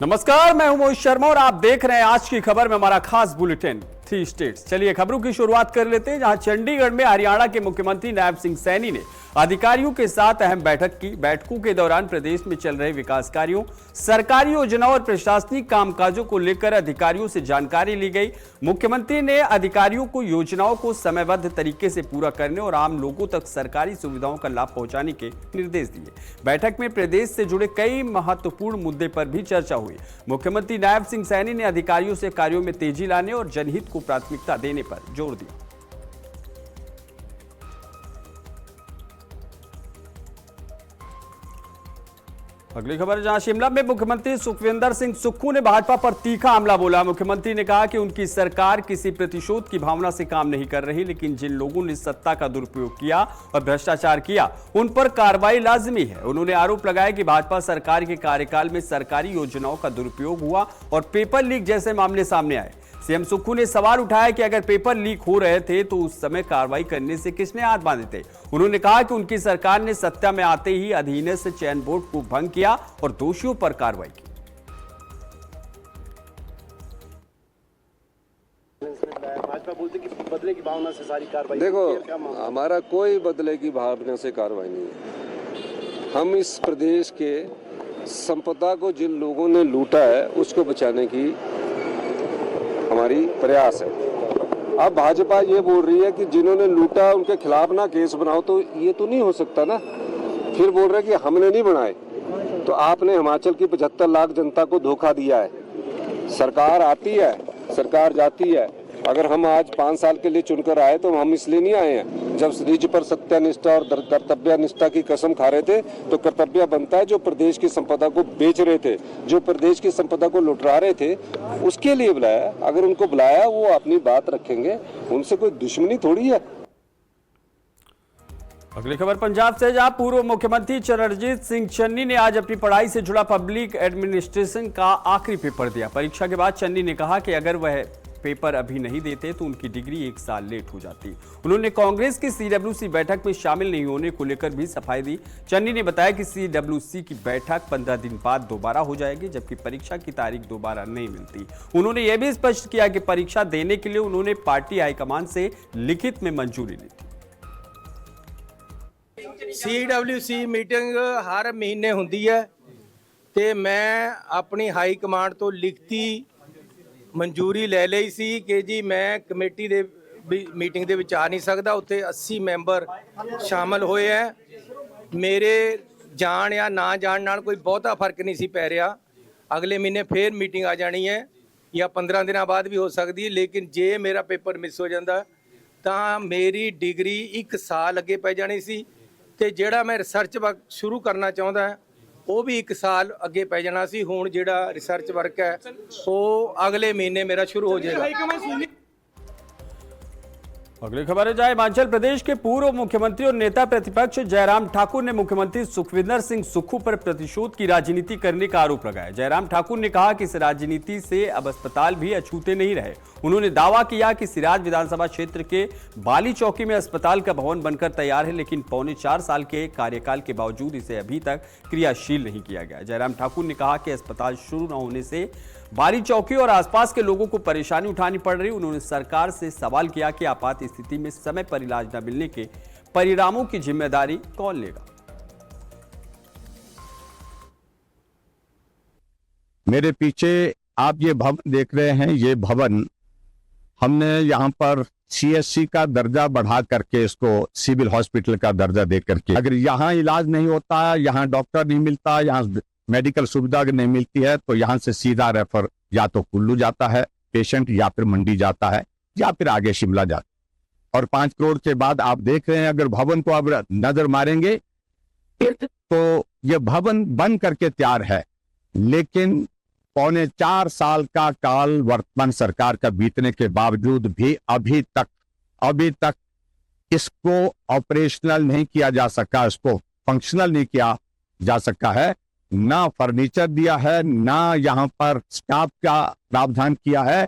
नमस्कार, मैं हूं मोहित शर्मा और आप देख रहे हैं आज की खबर में हमारा खास बुलेटिन 3 स्टेट्स। चलिए खबरों की शुरुआत कर लेते हैं, जहां चंडीगढ़ में हरियाणा के मुख्यमंत्री नायब सिंह सैनी ने अधिकारियों के साथ अहम बैठक की। बैठकों के दौरान प्रदेश में चल रहे विकास कार्यों, सरकारी योजनाओं और प्रशासनिक कामकाजों को लेकर अधिकारियों से जानकारी ली गई। मुख्यमंत्री ने अधिकारियों को योजनाओं को समयबद्ध तरीके से पूरा करने और आम लोगों तक सरकारी सुविधाओं का लाभ पहुंचाने के निर्देश दिए। बैठक में प्रदेश से जुड़े कई महत्वपूर्ण मुद्दे पर भी चर्चा हुई। मुख्यमंत्री नायब सिंह सैनी ने अधिकारियों से कार्यों में तेजी लाने और जनहित को प्राथमिकता देने पर जोर दिया। अगली खबर, जहां शिमला में मुख्यमंत्री सुखविंदर सिंह सुक्खू ने भाजपा पर तीखा हमला बोला। मुख्यमंत्री ने कहा कि उनकी सरकार किसी प्रतिशोध की भावना से काम नहीं कर रही, लेकिन जिन लोगों ने सत्ता का दुरुपयोग किया और भ्रष्टाचार किया उन पर कार्रवाई लाजिमी है। उन्होंने आरोप लगाया कि भाजपा सरकार के कार्यकाल में सरकारी योजनाओं का दुरुपयोग हुआ और पेपर लीक जैसे मामले सामने आए। सीएम सुक्खू ने सवाल उठाया कि अगर पेपर लीक हो रहे थे तो उस समय कार्रवाई करने से किसने हाथ बांधे थे। उन्होंने कहा कि उनकी सरकार ने सत्ता में आते ही अधीनस्थ चयन बोर्ड को भंग किया और दोषियों पर कार्रवाई की। भाजपा बोलती कि बदले की भावना से सारी कार्रवाई। देखो, हमारा कोई बदले की भावना से कार्रवाई नहीं है। हम इस प्रदेश के संपदा को जिन लोगों ने लूटा है उसको बचाने की हमारी प्रयास है। अब भाजपा ये बोल रही है कि जिन्होंने लूटा उनके खिलाफ ना केस बनाओ, तो ये तो नहीं हो सकता ना। फिर बोल रहे कि हमने नहीं बनाए, तो आपने हिमाचल की 75 लाख जनता को धोखा दिया है। सरकार आती है, सरकार जाती है। अगर हम आज 5 साल के लिए चुनकर आए तो हम इसलिए नहीं आए हैं। जब निज पर सत्यनिष्ठा और कर्तव्यनिष्ठा की कसम खा रहे थे तो कर्तव्य बनता है जो प्रदेश की संपदा को बेच रहे थे, जो प्रदेश की संपदा को लुटा रहे थे, उसके लिए बुलाया। अगर उनको बुलाया वो अपनी बात रखेंगे, उनसे कोई दुश्मनी थोड़ी है। अगली खबर पंजाब से, जहां पूर्व मुख्यमंत्री चरणजीत सिंह चन्नी ने आज अपनी पढ़ाई से जुड़ा पब्लिक एडमिनिस्ट्रेशन का आखिरी पेपर दिया। परीक्षा के बाद चन्नी ने कहा कि अगर वह पेपर अभी नहीं देते तो उनकी डिग्री 1 साल लेट हो जाती। उन्होंने कांग्रेस की सीडब्ल्यूसी बैठक में शामिल नहीं होने को लेकर भी सफाई दी। चन्नी ने बताया कि सीडब्ल्यूसी की बैठक 15 दिन बाद दोबारा हो जाएगी, जबकि परीक्षा की तारीख दोबारा नहीं मिलती। उन्होंने यह भी स्पष्ट किया कि परीक्षा देने के लिए उन्होंने पार्टी हाईकमान से लिखित में मंजूरी ली थी। सीडब्ल्यूसी मीटिंग हर महीने होती है तो मैं अपनी हाई कमांड तो लिखती मंजूरी ले ਲਈ ਸੀ कि जी मैं कमेटी ਦੇ मीटिंग ਦੇ ਵਿੱਚ ਆ ਨਹੀਂ ਸਕਦਾ। ਉੱਥੇ 80 ਮੈਂਬਰ ਸ਼ਾਮਲ ਹੋਏ ਹੈ। ਮੇਰੇ ਜਾਣ ਜਾਂ ਨਾ ਜਾਣ ਨਾਲ ਕੋਈ ਬਹੁਤਾ ਫਰਕ ਨਹੀਂ ਸੀ ਪੈ ਰਿਹਾ। ਅਗਲੇ ਮਹੀਨੇ ਫੇਰ ਮੀਟਿੰਗ ਆ ਜਾਣੀ ਹੈ ਜਾਂ 15 ਦਿਨਾਂ ਬਾਅਦ ਵੀ ਹੋ ਸਕਦੀ ਹੈ। ਲੇਕਿਨ ਜੇ ਮੇਰਾ ਪੇਪਰ ਮਿਸ ਹੋ ਜਾਂਦਾ ਤਾਂ ਮੇਰੀ ਡਿਗਰੀ 1 ਸਾਲ ਅੱਗੇ ਪੈ ਜਾਣੀ ਸੀ ਤੇ ਜਿਹੜਾ ਮੈਂ ਰਿਸਰਚ ਵਰਕ ਸ਼ੁਰੂ ਕਰਨਾ ਚਾਹੁੰਦਾ ਉਹ ਵੀ 1 ਸਾਲ ਅੱਗੇ ਪੈ ਜਾਣਾ ਸੀ। ਹੁਣ ਜਿਹੜਾ ਰਿਸਰਚ ਵਰਕ ਹੈ ਉਹ अगले महीने मेरा शुरू हो जाएगा। अगली खबर है, जहां हिमाचल प्रदेश के पूर्व मुख्यमंत्री और नेता प्रतिपक्ष जयराम ठाकुर ने मुख्यमंत्री सुखविंदर सिंह सुक्खू पर प्रतिशोध की राजनीति करने का आरोप लगाया। जयराम ठाकुर ने कहा कि इस राजनीति से अब अस्पताल भी अछूते नहीं रहे। उन्होंने दावा किया कि सिराज विधानसभा क्षेत्र के बाली चौकी में अस्पताल का भवन बनकर तैयार है, लेकिन पौने 4 साल के कार्यकाल के बावजूद इसे अभी तक क्रियाशील नहीं किया गया। जयराम ठाकुर ने कहा कि अस्पताल शुरू न होने से बाली चौकी और आसपास के लोगों को परेशानी उठानी पड़ रही। उन्होंने सरकार से सवाल किया कि आपात स्थिति में समय पर इलाज न मिलने के परिणामों की जिम्मेदारी कौन लेगा। मेरे पीछे आप ये भवन देख रहे हैं, ये भवन हमने यहाँ पर सीएससी का दर्जा बढ़ा करके इसको सिविल हॉस्पिटल का दर्जा दे करके, अगर यहाँ इलाज नहीं होता, यहाँ डॉक्टर नहीं मिलता, यहाँ मेडिकल सुविधा नहीं मिलती है तो यहाँ से सीधा रेफर या तो कुल्लू जाता है पेशेंट, या फिर मंडी जाता है, या फिर आगे शिमला जाता है। और 5 करोड़ के बाद आप देख रहे हैं, अगर भवन को अब नजर मारेंगे तो ये भवन बन करके तैयार है, लेकिन पौने 4 साल का काल वर्तमान सरकार का बीतने के बावजूद भी अभी तक इसको ऑपरेशनल नहीं किया जा सका, इसको फंक्शनल नहीं किया जा सका है। ना फर्नीचर दिया है, ना यहां पर स्टाफ का प्रावधान किया है।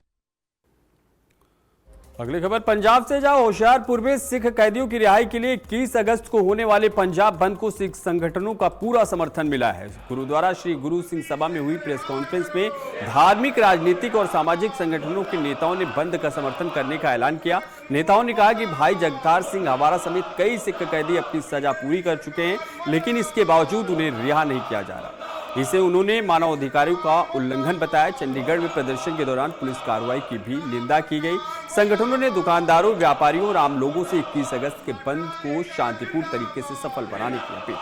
अगली खबर पंजाब से जहां होशियारपुर में सिख कैदियों की रिहाई के लिए 21 अगस्त को होने वाले पंजाब बंद को सिख संगठनों का पूरा समर्थन मिला है। गुरुद्वारा श्री गुरु सिंह सभा में हुई प्रेस कॉन्फ्रेंस में धार्मिक, राजनीतिक और सामाजिक संगठनों के नेताओं ने बंद का समर्थन करने का ऐलान किया। नेताओं ने कहा कि भाई जगतार सिंह हवारा समेत कई सिख कैदी अपनी सजा पूरी कर चुके हैं, लेकिन इसके बावजूद उन्हें रिहा नहीं किया जा रहा। इसे उन्होंने मानवाधिकारों का उल्लंघन बताया। चंडीगढ़ में प्रदर्शन के दौरान पुलिस कार्रवाई की भी निंदा की गई। संगठनों ने दुकानदारों, व्यापारियों और आम लोगों से 21 अगस्त के बंद को शांतिपूर्ण तरीके से सफल बनाने की अपील।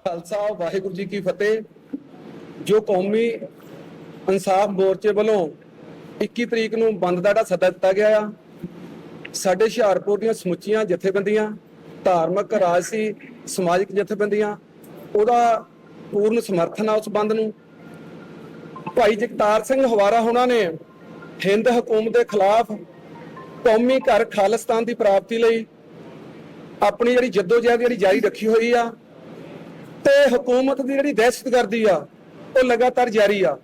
खालसा वाहिगुरू जी की फतेह। जो कौमी इंसाफ मोर्चे वालों 21 तरीक ਨੂੰ ਬੰਦ ਦਾ ਸੱਦਾ ਦਿੱਤਾ ਗਿਆ ਆ, ਸਾਡੇ ਹੁਸ਼ਿਆਰਪੁਰ ਦੀਆਂ ਸਮੁੱਚੀਆਂ ਜਥੇਬੰਦੀਆਂ, ਧਾਰਮਿਕ, ਰਾਜਸੀ, ਸਮਾਜਿਕ ਜਥੇਬੰਦੀਆਂ ਉਹਦਾ ਪੂਰਨ ਸਮਰਥਨ ਆ ਉਸ ਬੰਦ ਨੂੰ। ਭਾਈ ਜਗਤਾਰ ਸਿੰਘ ਹਵਾਰਾ ਹੋਣਾ ਨੇ ਹਿੰਦ ਹਕੂਮਤ ਦੇ ਖਿਲਾਫ ਕੌਮੀ ਘਰ ਖਾਲਿਸਤਾਨ ਦੀ ਪ੍ਰਾਪਤੀ ਲਈ ਆਪਣੀ ਜਿਹੜੀ ਜੱਦੋਜਹਿਦ ਜਿਹੜੀ ਜਾਰੀ ਰੱਖੀ ਹੋਈ ਆ ਤੇ ਹਕੂਮਤ ਦੀ ਜਿਹੜੀ ਦਹਿਸ਼ਤਗਰਦੀ ਆ ਉਹ ਲਗਾਤਾਰ ਜਾਰੀ ਆ।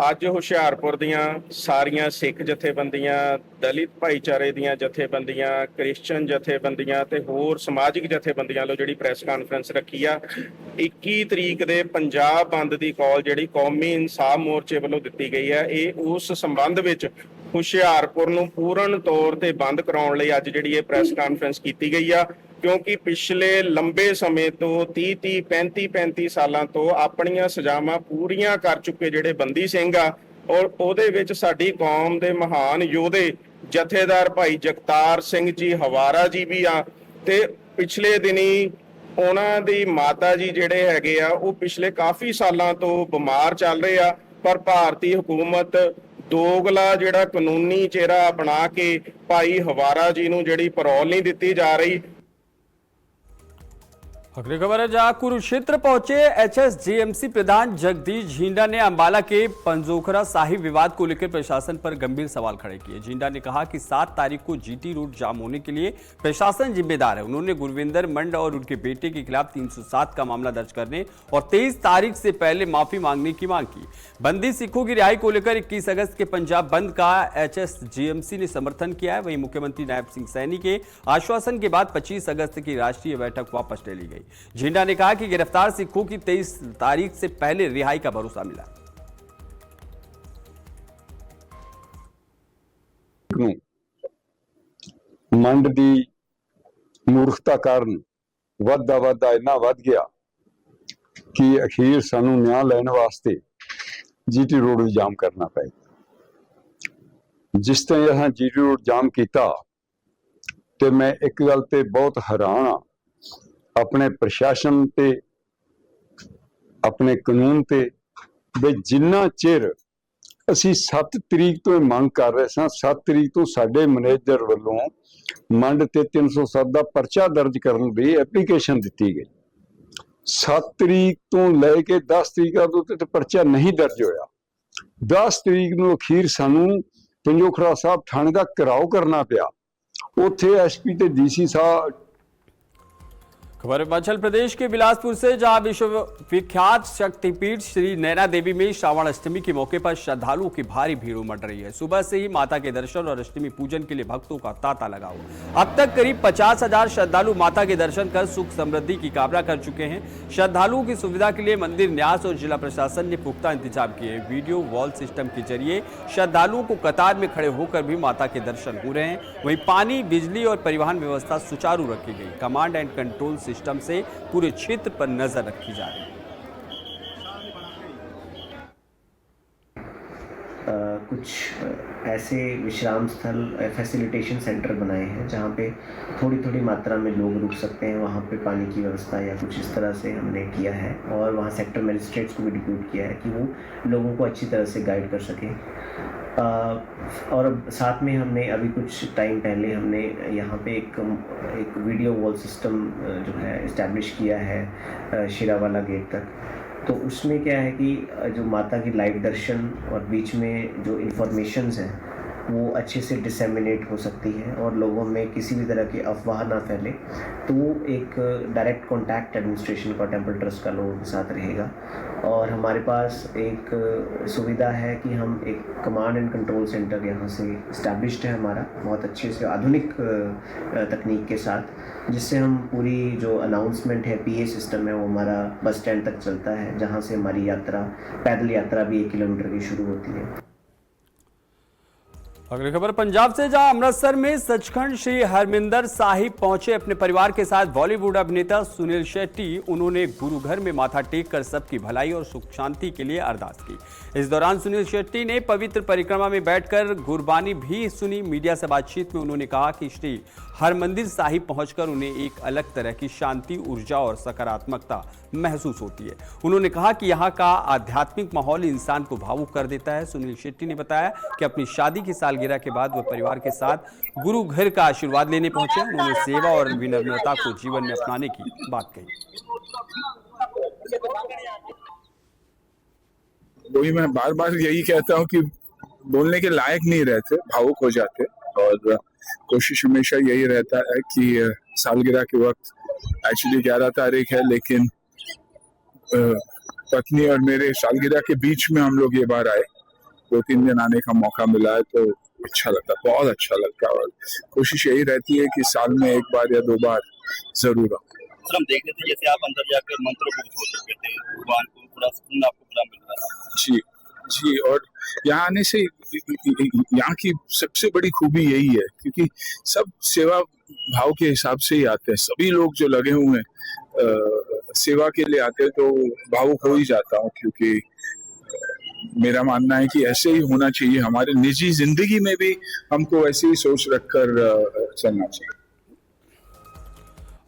ਅੱਜ ਹੁਸ਼ਿਆਰਪੁਰ ਦੀਆਂ ਸਾਰੀਆਂ ਸਿੱਖ ਜਥੇਬੰਦੀਆਂ, ਦਲਿਤ ਭਾਈਚਾਰੇ ਦੀਆਂ ਜਥੇਬੰਦੀਆਂ, ਕ੍ਰਿਸਚਨ ਜਥੇਬੰਦੀਆਂ ਤੇ ਹੋਰ ਸਮਾਜਿਕ ਜਥੇਬੰਦੀਆਂ ਵੱਲੋਂ ਜਿਹੜੀ ਪ੍ਰੈਸ ਕਾਨਫਰੰਸ ਰੱਖੀ ਆ, 21 ਤਰੀਕ ਦੇ ਪੰਜਾਬ ਬੰਦ ਦੀ ਕਾਲ ਜਿਹੜੀ ਕੌਮੀ ਇਨਸਾਫ ਮੋਰਚੇ ਵੱਲੋਂ ਦਿੱਤੀ ਗਈ ਹੈ, ਇਹ ਉਸ ਸੰਬੰਧ ਵਿੱਚ ਹੁਸ਼ਿਆਰਪੁਰ ਨੂੰ ਪੂਰਨ ਤੌਰ ਤੇ ਬੰਦ ਕਰਾਉਣ ਲਈ ਅੱਜ ਜਿਹੜੀ ਇਹ ਪ੍ਰੈਸ ਕਾਨਫਰੰਸ ਕੀਤੀ ਗਈ ਆ। ਕਿਉਂਕਿ ਪਿਛਲੇ ਲੰਬੇ ਸਮੇਂ ਤੋਂ 30 35 ਸਾਲਾਂ ਤੋਂ ਆਪਣੀਆਂ ਸਜ਼ਾਵਾਂ ਪੂਰੀਆਂ ਕਰ ਚੁੱਕੇ ਜਿਹੜੇ ਬੰਦੀ ਸਿੰਘ ਆ, ਔਰ ਉਹਦੇ ਵਿੱਚ ਸਾਡੀ ਕੌਮ ਦੇ ਮਹਾਨ ਯੋਧੇ ਜਥੇਦਾਰ ਭਾਈ ਜਗਤਾਰ ਸਿੰਘ ਜੀ ਹਵਾਰਾ ਜੀ ਵੀ ਆ। ਤੇ ਪਿਛਲੇ ਦਿਨੀ ਉਹਨਾਂ ਦੀ ਮਾਤਾ ਜੀ ਜਿਹੜੇ ਹੈਗੇ ਆ, ਉਹ ਪਿਛਲੇ ਕਾਫੀ ਸਾਲਾਂ ਤੋਂ ਬਿਮਾਰ ਚੱਲ ਰਹੇ ਆ, ਪਰ ਭਾਰਤੀ ਹਕੂਮਤ ਦੋਗਲਾ ਜਿਹੜਾ ਕਾਨੂੰਨੀ ਚਿਹਰਾ ਬਣਾ ਕੇ ਭਾਈ ਹਵਾਰਾ ਜੀ ਨੂੰ ਜਿਹੜੀ ਪੈਰੋਲ ਨਹੀਂ ਦਿੱਤੀ ਜਾ ਰਹੀ। अगली खबर है जहां कुरुक्षेत्र पहुंचे HSGMC प्रधान जगदीश झींडा ने अंबाला के पंजोखरा साहिब विवाद को लेकर प्रशासन पर गंभीर सवाल खड़े किए। झींडा ने कहा कि 7 तारीख को GT रोड जाम होने के लिए प्रशासन जिम्मेदार है। उन्होंने गुरविंदर मंड और उनके बेटे के खिलाफ 307 का मामला दर्ज करने और 23 तारीख से पहले माफी मांगने की मांग की। बंदी सिखों की रिहाई को लेकर 21 अगस्त के पंजाब बंद का HSGMC ने समर्थन किया है। वहीं मुख्यमंत्री नायब सिंह सैनी के आश्वासन के बाद 25 अगस्त की राष्ट्रीय बैठक वापस ले ली गई। झींडा ने कहा कि गिरफ्तार सिखों की 23 तारीख से पहले रिहाई का भरोसा मिला। मंड दी मूर्खता कारण वादा इन्ना वध गया कि अखीर सानू न्याय लैन वास्ते GT रोड भी जाम करना पे। जिस तरह असां GT रोड जाम किया तो मैं एक गल ते बहुत हैरान हाँ, अपने प्रशासन ते अपने कानून ते भी जिन्ना चिर असी 7 तरीक तो मंग कर रहे सां, 7 तरीक तो साडे मैनेजर वालों मंड ते 307 का परचा दर्ज करने की एप्लीकेशन दी गई। 7 तरीक तो लैके 10 तरीक तो परचा नहीं दर्ज होया। 10 तरीक नूं अखीर सानू पंजोखरा साहब थाने का घिराव करना पिया। उत्थे SP ते DC साहब। खबर हिमाचल प्रदेश के बिलासपुर से जहां विश्व विख्यात शक्तिपीठ श्री नैना देवी में श्रावण अष्टमी के मौके पर श्रद्धालुओं की भारी भीड़ उमड़ रही है। सुबह से ही माता के दर्शन और अष्टमी पूजन के लिए भक्तों का तांता लगा हुआ। अब तक करीब 50,000 श्रद्धालु माता के दर्शन कर सुख समृद्धि की कामना कर चुके हैं। श्रद्धालुओं की सुविधा के लिए मंदिर न्यास और जिला प्रशासन ने पुख्ता इंतजाम किए। वीडियो वॉल सिस्टम के जरिए श्रद्धालुओं को कतार में खड़े होकर भी माता के दर्शन हो रहे हैं। वहीं पानी, बिजली और परिवहन व्यवस्था सुचारू रखी गई। कमांड एंड कंट्रोल सिस्टम से पूरे क्षेत्र पर नजर रखी जा रही है। कुछ ऐसे विश्राम स्थल, फैसिलिटेशन सेंटर बनाए हैं जहाँ पे थोड़ी थोड़ी मात्रा में लोग रुक सकते हैं। वहाँ पे पानी की व्यवस्था या कुछ इस तरह से हमने किया है और वहाँ सेक्टर मजिस्ट्रेट्स को भी डिप्यूट किया है कि वो लोगों को अच्छी तरह से गाइड कर सकें। और साथ में हमने अभी कुछ टाइम पहले हमने यहाँ पे एक वीडियो वॉल सिस्टम जो है इस्टेब्लिश किया है शिरावाला गेट तक। तो उसमें क्या है कि जो माता की लाइव दर्शन और बीच में जो इन्फॉर्मेशंस हैं वो अच्छे से डिसेमिनेट हो सकती है और लोगों में किसी भी तरह की अफवाह ना फैले, तो वो एक डायरेक्ट कॉन्टैक्ट एडमिनिस्ट्रेशन का, टेम्पल ट्रस्ट का लोगों के साथ रहेगा। और हमारे पास एक सुविधा है कि हम एक कमांड एंड कंट्रोल सेंटर यहाँ से इस्टेब्लिश्ड है हमारा, बहुत अच्छे से आधुनिक तकनीक के साथ, जिससे हम पूरी जो अनाउंसमेंट है, PA सिस्टम है, वो हमारा बस स्टैंड तक चलता है, जहाँ से हमारी यात्रा, पैदल यात्रा भी 1 किलोमीटर की शुरू होती है। अगली खबर पंजाब से, जहां अमृतसर में सचखंड श्री हरमिंदर साहिब पहुंचे अपने परिवार के साथ बॉलीवुड अभिनेता सुनील शेट्टी। उन्होंने गुरु घर में माथा टेक कर सबकी भलाई और सुख शांति के लिए अरदास की। इस दौरान सुनील शेट्टी ने पवित्र परिक्रमा में बैठकर गुरबानी भी सुनी। मीडिया से बातचीत में उन्होंने कहा कि श्री हरमंदिर साहिब पहुंचकर उन्हें एक अलग तरह की शांति, ऊर्जा और सकारात्मकता महसूस होती है। उन्होंने कहा कि यहाँ का आध्यात्मिक माहौल इंसान को भावुक कर देता है। सुनील शेट्टी ने बताया कि अपनी शादी की सालगिरह के बाद वह परिवार के साथ गुरु घर का आशीर्वाद लेने पहुंचे। उन्होंने सेवा और विनम्रता को जीवन में अपनाने की बात कही। वही मैं बार बार यही कहता हूँ कि बोलने के लायक नहीं रहते, भावुक हो जाते, और कोशिश हमेशा यही रहता है कि सालगिरह के वक्त, एक्चुअली 11 तारीख है, लेकिन पत्नी और मेरे सालगिरह के बीच में हम लोग ये बार आए, 2-3 दिन आने का मौका मिला है, तो अच्छा लगता, बहुत अच्छा लगता। और कोशिश यही रहती है कि साल में 1 बार या 2 बार जरूर आओ। हम देख रहे थे जैसे आप अंदर जाकर मंत्रमुग्ध हो चुके थे, भगवान को पूरा सुकून आपको पूरा मिल रहा है। जी जी, और यहाँ आने से यहाँ की सबसे बड़ी खूबी यही है, क्योंकि सब सेवा भाव के हिसाब से ही आते हैं। सभी लोग जो लगे हुए हैं सेवा के लिए आते हैं, तो भावुक हो ही जाता हूँ, क्योंकि मेरा मानना है कि ऐसे ही होना चाहिए। हमारे निजी जिंदगी में भी हमको ऐसी ही सोच रखकर चलना चाहिए।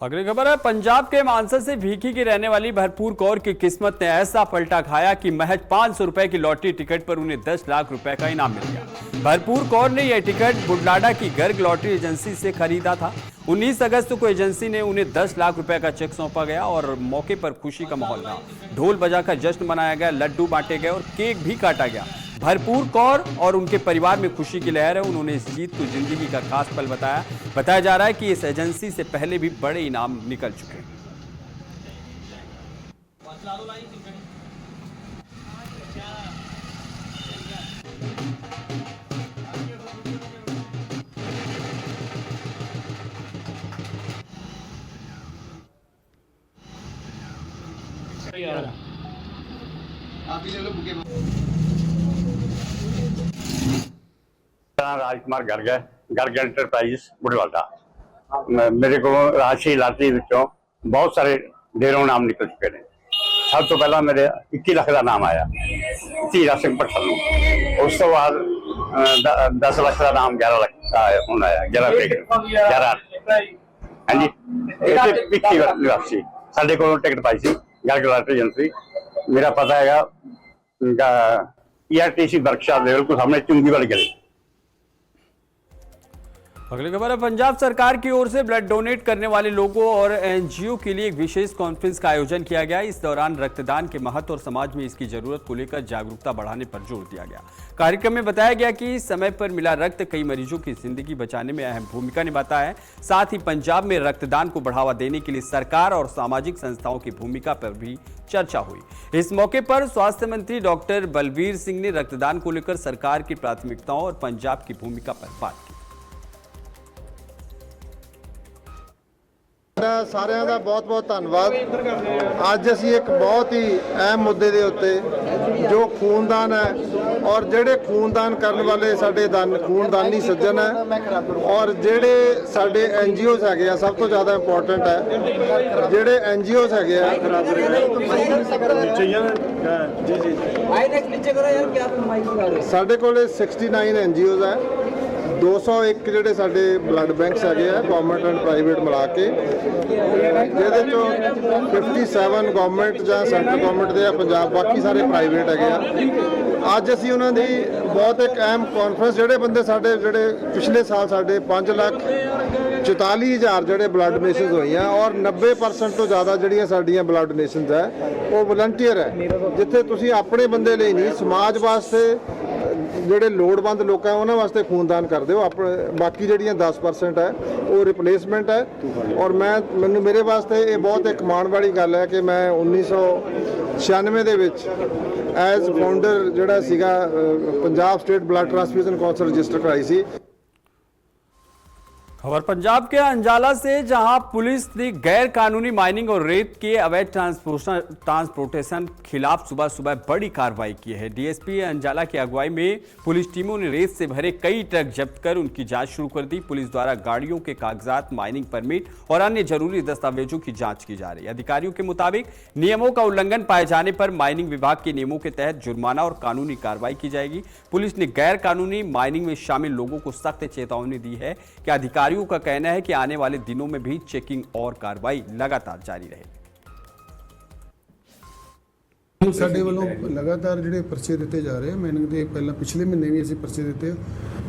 अगली खबर है पंजाब के मानसा से भीखी की रहने वाली भरपूर कौर की किस्मत ने ऐसा पलटा खाया कि महज 500 रुपए की लॉटरी टिकट पर उन्हें 10 लाख रुपए का इनाम मिल गया। भरपूर कौर ने यह टिकट बुढलाडा की गर्ग लॉटरी एजेंसी से खरीदा था। 19 अगस्त को एजेंसी ने उन्हें 10 लाख रुपए का चेक सौंपा गया और मौके पर खुशी का माहौल रहा। ढोल बजाकर जश्न मनाया गया, लड्डू बांटे गए और केक भी काटा गया। भरपूर कौर और उनके परिवार में खुशी की लहर है। उन्होंने इस जीत को जिंदगी का खास पल बताया। बताया जा रहा है कि इस एजेंसी से पहले भी बड़े इनाम निकल चुके हैं। राजकुमार गर्ग है, गर्ग एंटरप्राइज बुढलाडा। मेरे को राशि लाटरी ਵਿੱਚੋਂ बहुत सारे ढेरों नाम निकल चुके हैं। सब तो पहला मेरे 21 लाख का नाम आया हीरा सिंह भट्टल ਨੂੰ। ਉਸ ਤੋਂ ਬਾਅਦ 10 ਲੱਖ ਦਾ ਨਾਮ 11 ਲੱਖ ਦਾ ਹੁਣ ਆਇਆ 11 ਹਾਂਜੀ। ਇੱਥੇ ਪਿੱਛੀ ਨਿਵਾਸੀ ਸਾਡੇ ਕੋਲ ਟਿਕਟ ਪਾਈ ਸੀ गर्ग लॉटरी एजेंसी। मेरा पता है PRTC वर्कशॉप लेवल को सामने चुंगी वाली गली। अगली खबर है पंजाब सरकार की ओर से ब्लड डोनेट करने वाले लोगों और NGO के लिए एक विशेष कॉन्फ्रेंस का आयोजन किया गया। इस दौरान रक्तदान के महत्व और समाज में इसकी जरूरत को लेकर जागरूकता बढ़ाने पर जोर दिया गया। कार्यक्रम में बताया गया कि समय पर मिला रक्त कई मरीजों की जिंदगी बचाने में अहम भूमिका निभाता है। साथ ही पंजाब में रक्तदान को बढ़ावा देने के लिए सरकार और सामाजिक संस्थाओं की भूमिका पर भी चर्चा हुई। इस मौके पर स्वास्थ्य मंत्री डॉक्टर बलवीर सिंह ने रक्तदान को लेकर सरकार की प्राथमिकताओं और पंजाब की भूमिका पर बात की। ਸਾਰਿਆਂ ਦਾ ਬਹੁਤ-ਬਹੁਤ ਧੰਨਵਾਦ। ਅੱਜ ਅਸੀਂ ਇੱਕ ਬਹੁਤ ਹੀ ਅਹਿਮ ਮੁੱਦੇ ਦੇ ਉੱਤੇ ਜੋ ਖੂਨਦਾਨ ਹੈ ਔਰ ਜਿਹੜੇ ਖੂਨਦਾਨ ਕਰਨ ਵਾਲੇ ਸਾਡੇ ਖੂਨਦਾਨੀ ਸੱਜਣ ਹੈ ਔਰ ਜਿਹੜੇ ਸਾਡੇ NGOs ਹੈਗੇ ਆ, ਸਭ ਤੋਂ ਜ਼ਿਆਦਾ ਇੰਪੋਰਟੈਂਟ ਹੈ ਜਿਹੜੇ NGOs ਹੈਗੇ ਆ ਸਾਡੇ ਕੋਲੇ 69 NGOs ਹੈ। 201 ਜਿਹੜੇ ਸਾਡੇ ਬਲੱਡ ਬੈਂਕਸ ਹੈਗੇ ਆ ਗਵਰਨਮੈਂਟ ਐਂਡ ਪ੍ਰਾਈਵੇਟ ਮਿਲਾ ਕੇ, ਜਿਹਦੇ ਚੋਂ 57 ਗਵਰਨਮੈਂਟ ਜਾਂ ਸੈਂਟਰਲ ਗਵਰਨਮੈਂਟ ਦੇ ਆ, ਪੰਜਾਬ ਬਾਕੀ ਸਾਰੇ ਪ੍ਰਾਈਵੇਟ ਹੈਗੇ ਆ। ਅੱਜ ਅਸੀਂ ਉਹਨਾਂ ਦੀ ਬਹੁਤ ਇੱਕ ਅਹਿਮ ਕਾਨਫਰੰਸ, ਜਿਹੜੇ ਬੰਦੇ ਸਾਡੇ ਜਿਹੜੇ ਪਿਛਲੇ ਸਾਲ ਸਾਡੇ 5,44,000 ਜਿਹੜੇ ਬਲੱਡ ਡੋਨੇਸ਼ਨਸ ਹੋਈਆਂ ਔਰ 90% ਤੋਂ ਜ਼ਿਆਦਾ ਜਿਹੜੀਆਂ ਸਾਡੀਆਂ ਬਲੱਡ ਡੋਨੇਸ਼ਨਸ ਹੈ ਉਹ ਵਲੰਟੀਅਰ ਹੈ, ਜਿੱਥੇ ਤੁਸੀਂ ਆਪਣੇ ਬੰਦੇ ਲਈ ਨਹੀਂ, ਸਮਾਜ ਵਾਸਤੇ ਜਿਹੜੇ ਲੋੜਵੰਦ ਲੋਕ ਹੈ ਉਹਨਾਂ ਵਾਸਤੇ ਖੂਨਦਾਨ ਕਰ ਦਿਓ। ਆਪਣੇ ਬਾਕੀ ਜਿਹੜੀਆਂ 10% ਹੈ ਉਹ ਰਿਪਲੇਸਮੈਂਟ ਹੈ। ਔਰ ਮੈਨੂੰ ਮੇਰੇ ਵਾਸਤੇ ਇਹ ਬਹੁਤ ਇੱਕ ਮਾਣ ਵਾਲੀ ਗੱਲ ਹੈ ਕਿ ਮੈਂ 1996 ਦੇ ਵਿੱਚ ਐਜ਼ ਫਾਊਂਡਰ ਜਿਹੜਾ ਸੀਗਾ Punjab state blood transfusion council register कराई सी। खबर पंजाब के अंजाला से, जहां पुलिस ने गैर कानूनी माइनिंग और रेत के अवैध ट्रांसपोर्टेशन खिलाफ सुबह सुबह बड़ी कार्रवाई की है। डीएसपी अंजाला की अगुवाई में पुलिस टीमों ने रेत से भरे कई ट्रक जब्त कर उनकी जांच शुरू कर दी। पुलिस द्वारा गाड़ियों के कागजात, माइनिंग परमिट और अन्य जरूरी दस्तावेजों की जांच की जा रही है। अधिकारियों के मुताबिक नियमों का उल्लंघन पाए जाने पर माइनिंग विभाग के नियमों के तहत जुर्माना और कानूनी कार्रवाई की जाएगी। पुलिस ने गैर कानूनी माइनिंग में शामिल लोगों को सख्त चेतावनी दी है कि अधिकारियों का कहना है कि आने वाले दिनों में भी चेकिंग और कार्रवाई लगातार जारी रहेगी। ਸਾਡੇ ਵੱਲੋਂ ਲਗਾਤਾਰ ਜਿਹੜੇ ਪਰਚੇ ਦਿੱਤੇ ਜਾ ਰਹੇ ਆ ਮਾਈਨਿੰਗ ਦੇ। ਪਹਿਲਾਂ ਪਿਛਲੇ ਮਹੀਨੇ ਵੀ ਅਸੀਂ ਪਰਚੇ ਦਿੱਤੇ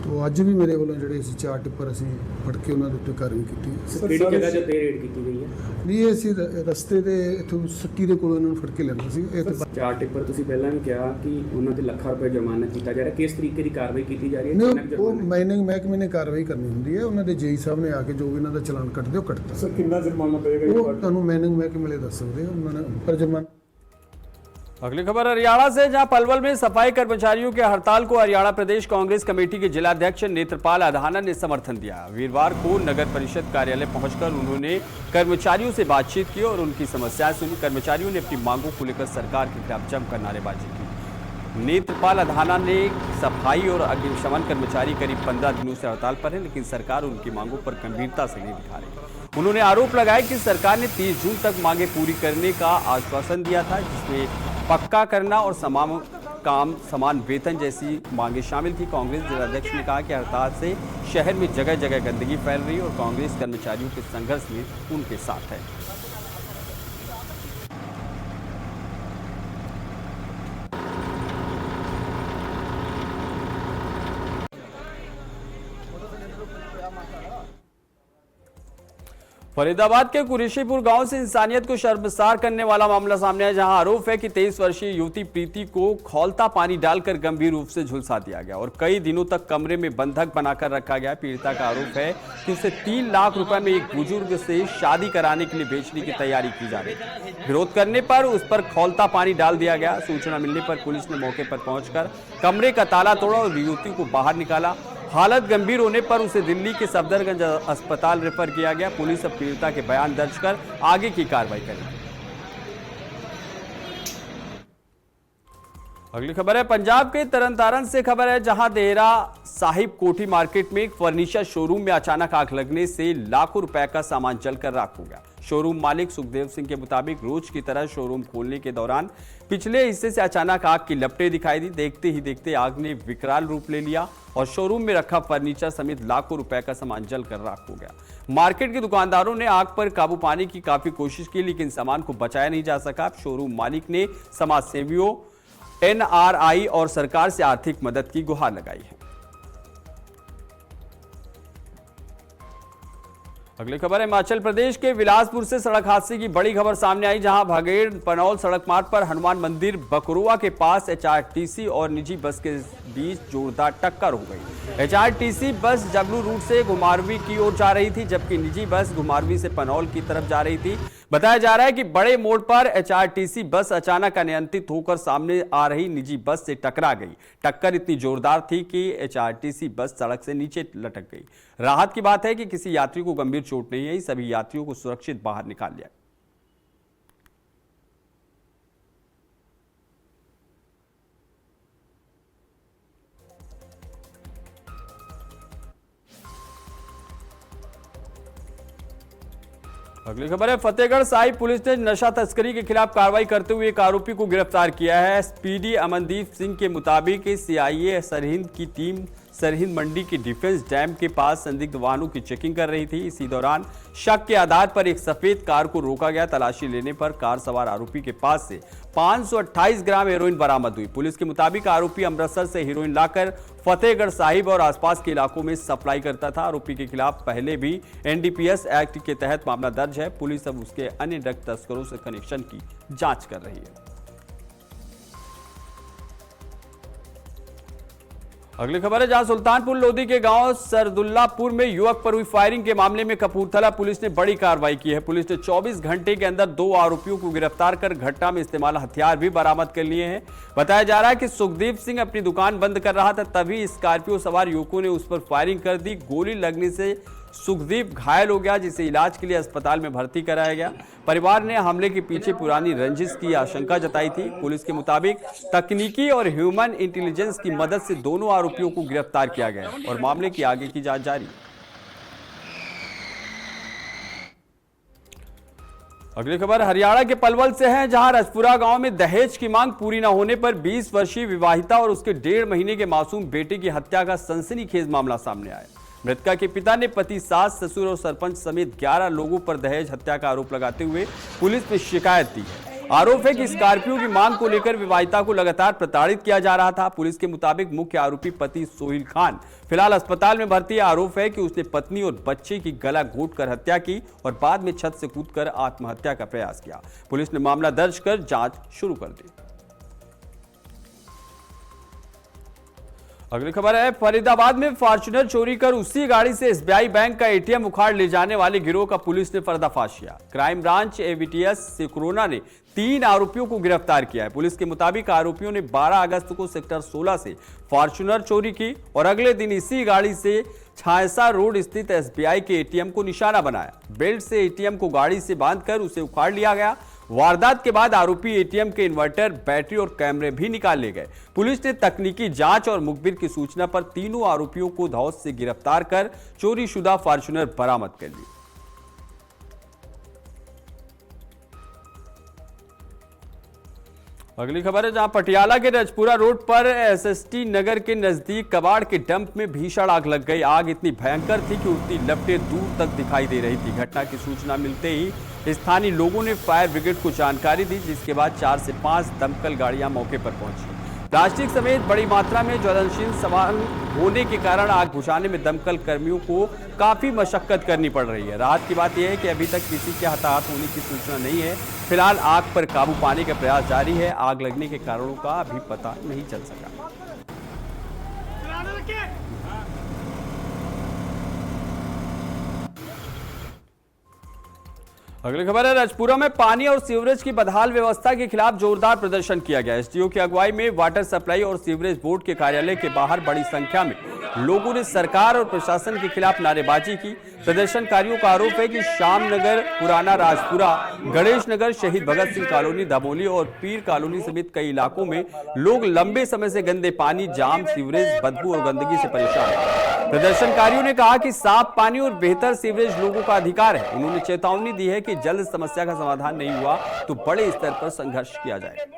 ਤੋਂ ਅੱਜ ਵੀ ਮੇਰੇ ਵੱਲੋਂ ਜਿਹੜੇ ਅਸੀਂ 4 ਟਿੱਪਰ ਅਸੀਂ ਫੜ ਕੇ ਉਹਨਾਂ ਦੇ ਉੱਤੇ ਕਾਰਵਾਈ ਕੀਤੀ। ਕਿਹੜੀ ਜਗ੍ਹਾ ਤੇ ਰੇਡ ਕੀਤੀ ਗਈ ਹੈ? ਨਹੀਂ, ਇਹ ਅਸੀਂ ਰਸਤੇ ਦੇ ਇੱਥੋਂ ਸੱਕੀ ਦੇ ਕੋਲੋਂ ਇਹਨਾਂ ਨੂੰ ਫੜ ਕੇ ਲੈਣਾ ਸੀ। ਇਹ 4 ਟਿੱਪਰ ਤੁਸੀਂ ਪਹਿਲਾਂ ਵੀ ਕਿਹਾ ਕਿ ਉਹਨਾਂ ਤੇ ਲੱਖਾਂ ਰੁਪਏ ਜੁਰਮਾਨਾ ਕੀਤਾ ਜਾ ਰਿਹਾ, ਕਿਸ ਤਰੀਕੇ ਦੀ ਕਾਰਵਾਈ ਕੀਤੀ ਜਾ ਰਹੀ ਹੈ? ਨਹੀਂ, ਉਹ ਮਾਈਨਿੰਗ ਮਹਿਕਮੇ ਨੇ ਕਾਰਵਾਈ ਕਰਨੀ ਹੁੰਦੀ ਹੈ। ਉਹਨਾਂ ਦੇ ਜੇਈ ਸਾਹਿਬ ਨੇ ਆ ਕੇ ਜੋ ਵੀ ਇਹਨਾਂ ਦਾ ਚਲਾਨ ਕੱਟਦੇ ਉਹ ਕੱਟਦਾ। ਸਰ ਕਿੰਨਾ ਜੁਰਮਾਨਾ ਪਏਗਾ? ਉਹ ਤੁਹਾਨੂੰ ਮਾਈਨਿੰਗ ਮਹਿਕਮੇ ਵਾਲੇ ਦੱਸ ਸਕਦੇ ਆ ਉਹਨਾਂ ਨੇ ਪਰ ਜੁਰਮਾਨਾ। अगली खबर हरियाणा से, जहां पलवल में सफाई कर्मचारियों के हड़ताल को हरियाणा प्रदेश कांग्रेस कमेटी के जिलाध्यक्ष नेत्रपाल अधाना ने समर्थन दिया। वीरवार को नगर परिषद कार्यालय पहुंचकर उन्होंने कर्मचारियों से बातचीत की और उनकी समस्याएं सुनी। कर्मचारियों ने अपनी मांगों को लेकर सरकार के खिलाफ जमकर नारेबाजी की। नेत्रपाल अधाना ने सफाई और अग्निशमन कर्मचारी करीब 15 दिनों से हड़ताल पर है, लेकिन सरकार उनकी मांगों पर गंभीरता से नहीं दिखा रही। उन्होंने आरोप लगाया कि सरकार ने 30 जून तक मांगे पूरी करने का आश्वासन दिया था, जिसमें पक्का करना और समान काम, समान वेतन जैसी मांगे शामिल थी। कांग्रेस जिलाध्यक्ष ने कहा कि हड़ताल से शहर में जगह जगह गंदगी फैल रही है और कांग्रेस कर्मचारियों के संघर्ष में उनके साथ है। फरीदाबाद के कुरेशीपुर गांव से इंसानियत को शर्मसार करने वाला मामला सामने आया, जहां आरोप है कि 23 वर्षीय युवती प्रीति को खौलता पानी डालकर गंभीर रूप से झुलसा दिया गया और कई दिनों तक कमरे में बंधक बनाकर रखा गया। पीड़िता का आरोप है कि उसे 3 लाख रुपए में एक बुजुर्ग से शादी कराने के लिए बेचने की तैयारी की जा रही थी। विरोध करने पर उस पर खौलता पानी डाल दिया गया। सूचना मिलने पर पुलिस ने मौके पर पहुंचकर कमरे का ताला तोड़ा और युवती को बाहर निकाला। हालत गंभीर होने पर उसे दिल्ली के सफदरगंज अस्पताल रेफर किया गया। पुलिस अब पीड़िता के बयान दर्ज कर आगे की कार्रवाई करेगी। अगली खबर है पंजाब के तरनतारन से खबर है, जहां देहरा साहिब कोठी मार्केट में एक फर्नीचर शोरूम में अचानक आग लगने से लाखों रुपए का सामान जलकर राख हो गया। शोरूम मालिक सुखदेव सिंह के मुताबिक रोज की तरह शोरूम खोलने के दौरान पिछले हिस्से से अचानक आग की लपटें दिखाई दी। देखते ही देखते आग ने विकराल रूप ले लिया और शोरूम में रखा फर्नीचर समेत लाखों रुपए का सामान जलकर राख हो गया। मार्केट के दुकानदारों ने आग पर काबू पाने की काफी कोशिश की, लेकिन सामान को बचाया नहीं जा सका। शोरूम मालिक ने समाज सेवियों, NRI और सरकार से आर्थिक मदद की गुहार लगाई है। अगली खबर है हिमाचल प्रदेश के बिलासपुर से सड़क हादसे की बड़ी खबर सामने आई, जहां भागेड़ पनौल सड़क मार्ग पर हनुमान मंदिर बकरुआ के पास HRTC और निजी बस के बीच जोरदार टक्कर हो गई। HRTC बस जगलू रूट से घुमारवी की ओर जा रही थी, जबकि निजी बस घुमारवी से पनौल की तरफ जा रही थी। बताया जा रहा है कि बड़े मोड़ पर HRTC बस अचानक अनियंत्रित होकर सामने आ रही निजी बस से टकरा गई। टक्कर इतनी जोरदार थी कि HRTC बस सड़क से नीचे लटक गई। राहत की बात है कि किसी यात्री को गंभीर चोट नहीं आई, सभी यात्रियों को सुरक्षित बाहर निकाल लिया। अगली खबर है फतेहगढ़ साहिब पुलिस ने नशा तस्करी के खिलाफ कार्रवाई करते हुए एक आरोपी को गिरफ्तार किया है। SPD अमनदीप सिंह के मुताबिक CIA सरहिंद की टीम सरहिंद मंडी के डिफेंस डैम के पास संदिग्ध वाहनों की चेकिंग कर रही थी। इसी दौरान शक के आधार पर एक सफेद कार को रोका गया। तलाशी लेने पर कार सवार आरोपी के पास से 528 ग्राम हेरोइन बरामद हुई। पुलिस के मुताबिक आरोपी अमृतसर से हेरोइन लाकर फतेहगढ़ साहिब और आसपास के इलाकों में सप्लाई करता था। आरोपी के खिलाफ पहले भी NDPS एक्ट के तहत मामला दर्ज है। पुलिस अब उसके अन्य ड्रग तस्करों से कनेक्शन की जांच कर रही है। अगली खबर है जहां सुल्तानपुर लोधी के गांव सरदुल्लापुर में युवक पर हुई फायरिंग के मामले में कपूरथला पुलिस ने बड़ी कार्रवाई की है। पुलिस ने 24 घंटे के अंदर 2 आरोपियों को गिरफ्तार कर घटना में इस्तेमाल हथियार भी बरामद कर लिए हैं। बताया जा रहा है कि सुखदीप सिंह अपनी दुकान बंद कर रहा था, तभी स्कॉर्पियो सवार युवकों ने उस पर फायरिंग कर दी। गोली लगने से सुखदीप घायल हो गया, जिसे इलाज के लिए अस्पताल में भर्ती कराया गया। परिवार ने हमले के पीछे पुरानी रंजिश की आशंका जताई थी। पुलिस के मुताबिक तकनीकी और ह्यूमन इंटेलिजेंस की मदद से दोनों आरोपियों को गिरफ्तार किया गया और मामले की आगे की जांच जारी। अगली खबर हरियाणा के पलवल से है, जहां रजपुरा गांव में दहेज की मांग पूरी न होने पर 20 वर्षीय विवाहिता और उसके 1.5 महीने के मासूम बेटे की हत्या का सनसनीखेज मामला सामने आया। मृतका के पिता ने पति, सास, ससुर और सरपंच समेत 11 लोगों पर दहेज हत्या का आरोप लगाते हुए पुलिस में शिकायत दी है। आरोप है कि स्कॉर्पियो की मांग को लेकर विवाहिता को लगातार प्रताड़ित किया जा रहा था। पुलिस के मुताबिक मुख्य आरोपी पति सोहिल खान फिलहाल अस्पताल में भर्ती है। आरोप है कि उसने पत्नी और बच्चे की गला घोंटकर हत्या की और बाद में छत से कूदकर आत्महत्या का प्रयास किया। पुलिस ने मामला दर्ज कर जांच शुरू कर दी। अगली खबर है फरीदाबाद में फॉर्च्यूनर चोरी कर उसी गाड़ी से एसबीआई बैंक का एटीएम उखाड़ ले जाने वाले गिरोह का पुलिस ने पर्दाफाश किया। क्राइम ब्रांच एवीटीएस सिक्रोना ने 3 आरोपियों को गिरफ्तार किया है। पुलिस के मुताबिक आरोपियों ने 12 अगस्त को सेक्टर 16 से फॉर्च्यूनर चोरी की और अगले दिन इसी गाड़ी से छायसा रोड स्थित एसबीआई के एटीएम को निशाना बनाया। बेल्ट से एटीएम को गाड़ी से बांधकर उसे उखाड़ लिया गया। वारदात के बाद आरोपी एटीएम के इन्वर्टर, बैटरी और कैमरे भी निकाल ले गए। पुलिस ने तकनीकी जांच और मुखबिर की सूचना पर तीनों आरोपियों को धौस से गिरफ्तार कर चोरीशुदा फॉर्च्यूनर बरामद कर ली। अगली खबर है जहां पटियाला के रजपुरा रोड पर एसएसटी नगर के नजदीक कबाड़ के डंप में भीषण आग लग गई। आग इतनी भयंकर थी कि उतनी लपटें दूर तक दिखाई दे रही थी। घटना की सूचना मिलते ही स्थानीय लोगों ने फायर ब्रिगेड को जानकारी दी, जिसके बाद 4 से 5 दमकल गाड़ियां मौके पर पहुंची। प्लास्टिक समेत बड़ी मात्रा में ज्वलनशील सामान होने के कारण आग बुझाने में दमकल कर्मियों को काफी मशक्कत करनी पड़ रही है। राहत की बात यह है कि अभी तक किसी के हताहत होने की सूचना नहीं है। फिलहाल आग पर काबू पाने का प्रयास जारी है। आग लगने के कारणों का अभी पता नहीं चल सका। अगली खबर है रजपुरा में पानी और सीवरेज की बदहाल व्यवस्था के खिलाफ जोरदार प्रदर्शन किया गया। एसडीओ की अगुवाई में वाटर सप्लाई और सीवरेज बोर्ड के कार्यालय के बाहर बड़ी संख्या में लोगों ने सरकार और प्रशासन के खिलाफ नारेबाजी की। प्रदर्शनकारियों का आरोप है कि श्यामनगर, पुराना राजपुरा, गणेश नगर, शहीद भगत सिंह कॉलोनी, दमोली और पीर कॉलोनी समेत कई इलाकों में लोग लंबे समय से गंदे पानी, जाम, सीवरेज, बदबू और गंदगी से परेशान हैं। प्रदर्शनकारियों ने कहा कि साफ पानी और बेहतर सीवरेज लोगों का अधिकार है। उन्होंने चेतावनी दी है कि जल्द समस्या का समाधान नहीं हुआ तो बड़े स्तर पर संघर्ष किया जाएगा।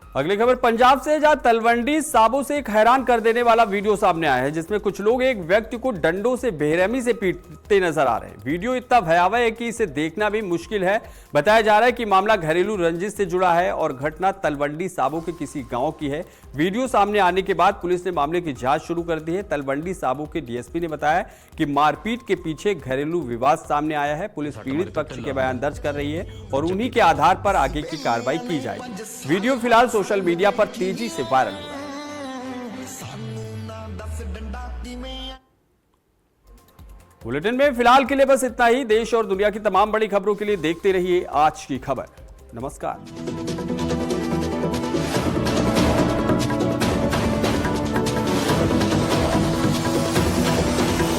अगली खबर पंजाब से, जहां तलवंडी साबो से एक हैरान कर देने वाला वीडियो सामने आया है, जिसमें कुछ लोग एक व्यक्ति को डंडों से बेरहमी से पीटते नजर आ रहे हैं। वीडियो इतना भयावह है कि इसे देखना भी मुश्किल है। बताया जा रहा है कि मामला घरेलू रंजिश से जुड़ा है और घटना तलवंडी साबो के किसी गांव की है। वीडियो सामने आने के बाद पुलिस ने मामले की जांच शुरू कर दी है। तलवंडी साबो के डीएसपी ने बताया कि मारपीट के पीछे घरेलू विवाद सामने आया है। पुलिस पीड़ित पक्ष के बयान दर्ज कर रही है और उन्हीं के आधार पर आगे की कार्रवाई की जाएगी। वीडियो फिलहाल सोशल मीडिया पर तेजी से वायरल हो रहा है। बुलेटिन में फिलहाल के लिए बस इतना ही। देश और दुनिया की तमाम बड़ी खबरों के लिए देखते रहिए आज की खबर। नमस्कार।